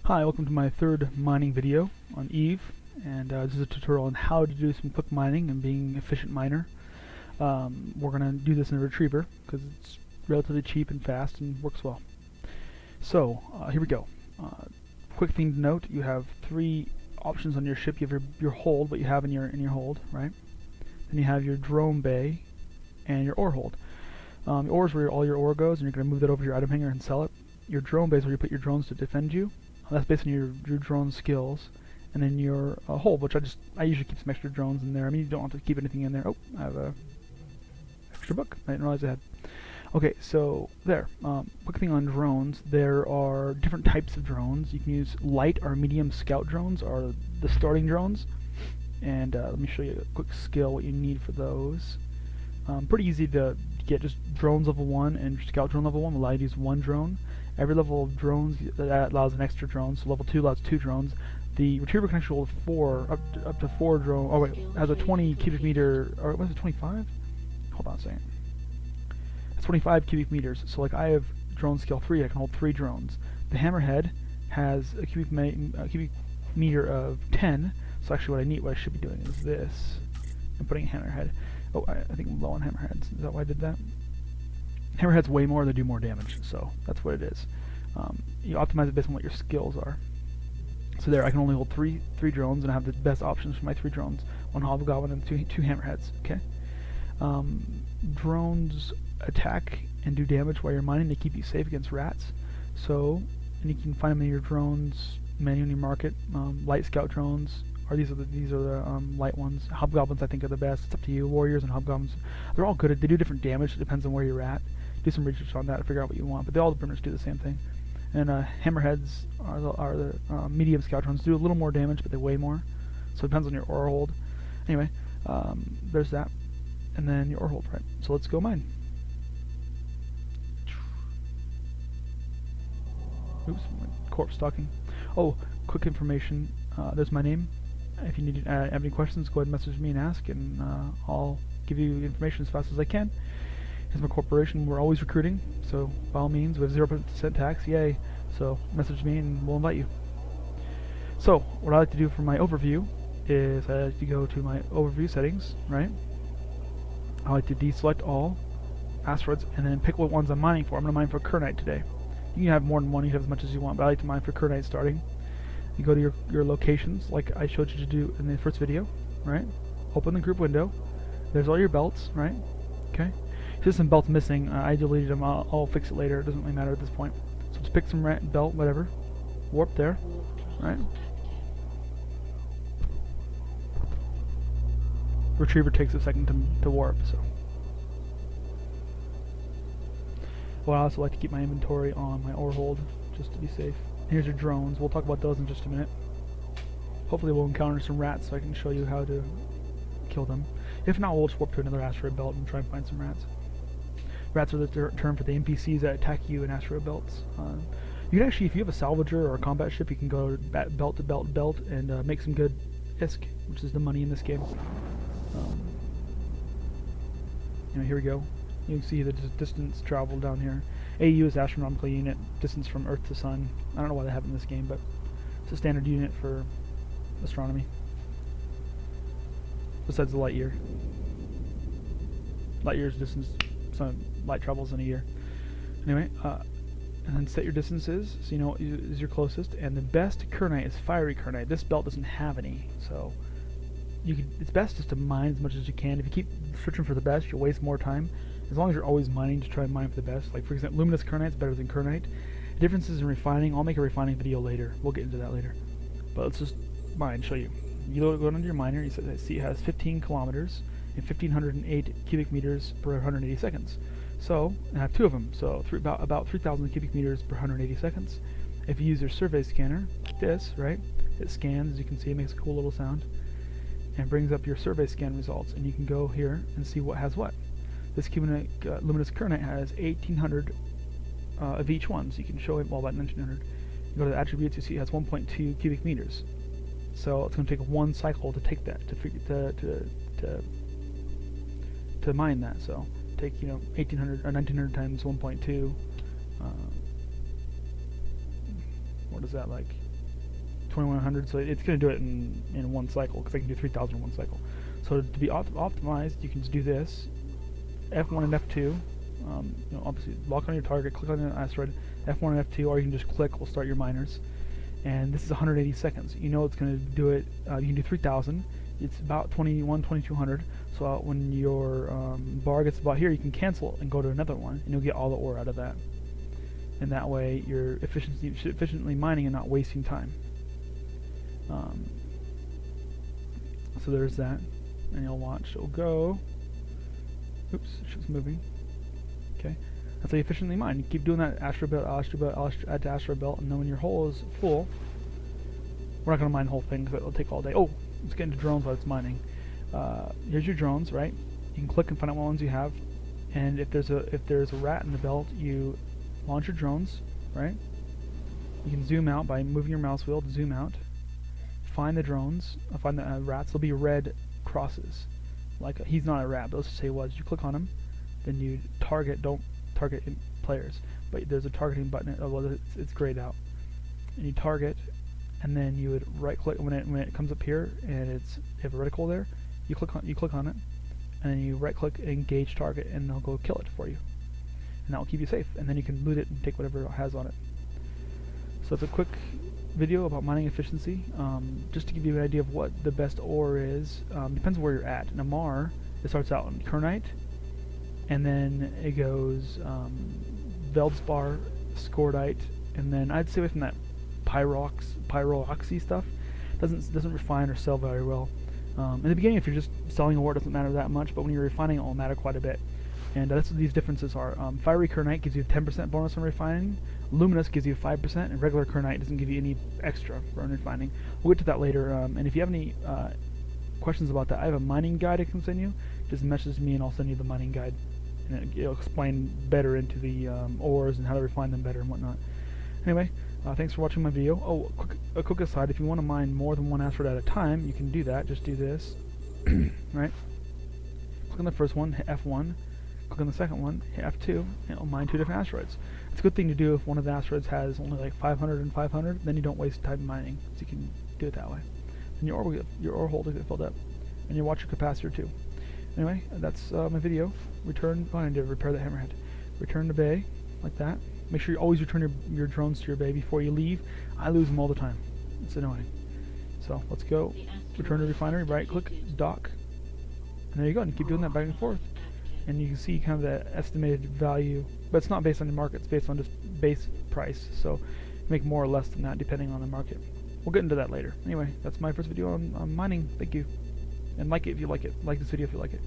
Hi, welcome to my third mining video on Eve, and this is a tutorial on how to do some quick mining and being an efficient miner. We're going to do this in a retriever because it's relatively cheap and fast and works well. So here we go. Quick thing to note: you have three options on your ship. You have your hold, what you have in your hold, right? Then you have your drone bay and your ore hold. Your ore is where all your ore goes, and you're going to move that over to your item hangar and sell it. Your drone bay is where you put your drones to defend you. That's based on your drone skills, and then your hold, which I usually keep some extra drones in there. I mean, you don't have to keep anything in there. Oh, I have a extra book. I didn't realize I had. Okay, so there. Quick thing on drones: there are different types of drones. You can use light or medium scout drones, are the starting drones. And let me show you a quick skill what you need for those. Pretty easy to get. Just drones level 1 and scout drone level 1 will allow you to use one drone. Every level of drones that allows an extra drone, so level 2 allows 2 drones. The retriever can actually hold up to 4 drones. Oh wait, has a 20 cubic meter, or was it 25? Hold on a second. It's 25 cubic meters. So like I have drone scale 3, I can hold 3 drones. The hammerhead has a cubic meter of 10. So actually, what I should be doing is this. I'm putting a hammerhead. Oh, I think I'm low on hammerheads. Is that why I did that? Hammerheads weigh more, they do more damage, so that's what it is. You optimize it based on what your skills are. So there, I can only hold three drones, and I have the best options for my 3 drones: 1 hobgoblin and two hammerheads. Okay. Drones attack and do damage while you're mining. They keep you safe against rats. So, and you can find them in your drones menu in your market. Light scout drones. These are the light ones. Hobgoblins I think are the best. It's up to you. Warriors and hobgoblins, they're all good. They do different damage. It depends on where you're at. Do some research on that to figure out what you want. But all the pretty much do the same thing. And hammerheads are the medium scout drones. Do a little more damage, but they weigh more. So it depends on your ore hold. Anyway, there's that. And then your ore hold, right? So let's go mine. Oops, my corpse stalking. Oh, quick information. There's my name. If you need have any questions, go ahead and message me and ask, and I'll give you information as fast as I can. Here's my corporation. We're always recruiting, so by all means, we have 0% tax. Yay! So message me and we'll invite you. So what I like to do for my overview is I like to go to my overview settings, right? I like to deselect all asteroids and then pick what ones I'm mining for. I'm going to mine for Kernite today. You can have more than one. You can have as much as you want, but I like to mine for Kernite starting. You go to your locations, like I showed you to do in the first video, right? Open the group window. There's all your belts, right? Okay. If there's some belts missing, I deleted them. I'll fix it later. It doesn't really matter at this point. So just pick some belt, whatever. Warp there, right? Retriever takes a second to warp, so. Well, I also like to keep my inventory on my ore hold, just to be safe. Here's your drones. We'll talk about those in just a minute. Hopefully we'll encounter some rats so I can show you how to kill them. If not, we'll just warp to another asteroid belt and try and find some rats. Rats are the term for the NPCs that attack you in asteroid belts. You can actually, if you have a salvager or a combat ship, you can go belt to belt and make some good ISK, which is the money in this game. Here we go. You can see the distance traveled down here. AU is astronomical unit, distance from Earth to Sun. I don't know why they have it in this game, but it's a standard unit for astronomy. Besides the light year. Light year's distance, so light travels in a year. Anyway, and then set your distances so you know what is your closest. And the best Kernite is fiery Kernite. This belt doesn't have any, so it's best just to mine as much as you can. If you keep searching for the best, you'll waste more time. As long as you're always mining to try and mine for the best. Like for example, luminous Kernite is better than Kernite. Differences in refining, I'll make a refining video later. We'll get into that later. But let's just mine, show you. You go into your miner, you see it has 15 kilometers and 1508 cubic meters per 180 seconds. So, I have 2 of them, so about 3,000 cubic meters per 180 seconds. If you use your survey scanner, like this, right, it scans, as you can see, it makes a cool little sound, and brings up your survey scan results, and you can go here and see what has what. This luminous Kernite has 1,800 of each one, so you can show it, well, about 1,900. You go to the attributes, you see it has 1.2 cubic meters. So it's going to take 1 cycle to take that, to mine that. So take 1,800 or 1,900 times 1.2. What is that like? 2100, so it's going to do it in one cycle, because I can do 3000 in one cycle. So to be optimized, you can just do this, F1 and F2, you know, obviously lock on your target, click on the asteroid, F1 and F2, or you can just click, will start your miners. And this is 180 seconds. You know it's going to do it, you can do 3000, it's about 2200, so when your bar gets about here, you can cancel and go to another one, and you'll get all the ore out of that. And that way you're efficiently mining and not wasting time. So there's that, and you'll watch, it'll go, oops, shit's moving, okay, that's how you efficiently mine. You keep doing that asteroid belt, add to asteroid belt, and then when your hole is full, we're not going to mine the whole thing because it'll take all day. Oh, let's get into drones while it's mining. Here's your drones, right? You can click and find out what ones you have, and if there's a rat in the belt, you launch your drones, right? You can zoom out by moving your mouse wheel to zoom out. Find the drones, find the rats. There'll be red crosses. Like he's not a rat, but let's just say he was. You click on him, then you target. Don't target players, but there's a targeting button. Well, it's grayed out, and you target, and then you would right click when it comes up here, and you have a reticle there. You click on it, and then you right click engage target, and they'll go kill it for you, and that will keep you safe. And then you can loot it and take whatever it has on it. So it's a quick video about mining efficiency, just to give you an idea of what the best ore is. Depends on where you're at. In Amarr, it starts out in Kernite, and then it goes Veldspar, Scordite, and then I'd stay away from that pyroxy stuff. Doesn't refine or sell very well. In the beginning, if you're just selling ore, it doesn't matter that much, but when you're refining, it will matter quite a bit. And that's what these differences are. Fiery Kernite gives you a 10% bonus on refining, Luminous gives you 5%, and regular Kernite doesn't give you any extra for refining. We'll get to that later, and if you have any questions about that, I have a mining guide I can send you. Just message me and I'll send you the mining guide, and it'll explain better into the ores and how to refine them better and whatnot. Anyway, thanks for watching my video. Oh, a quick aside, if you want to mine more than one asteroid at a time, you can do that. Just do this, right? Click on the first one, hit F1. Click on the second one, hit F2, and it'll mine 2 different asteroids. It's a good thing to do if one of the asteroids has only like 500 and 500, then you don't waste time mining, so you can do it that way. And your ore hole will get filled up, and your watcher capacitor too. Anyway, that's my video. Return, I need to repair the hammerhead. Return to bay, like that. Make sure you always return your drones to your bay before you leave. I lose them all the time. It's annoying. So let's go. Return to refinery, right click, dock, and there you go, and you keep doing that back and forth. And you can see kind of the estimated value, but it's not based on the market, it's based on just base price, so make more or less than that depending on the market. We'll get into that later. Anyway, that's my first video on mining. Thank you, and like it if you like it. Like this video if you like it.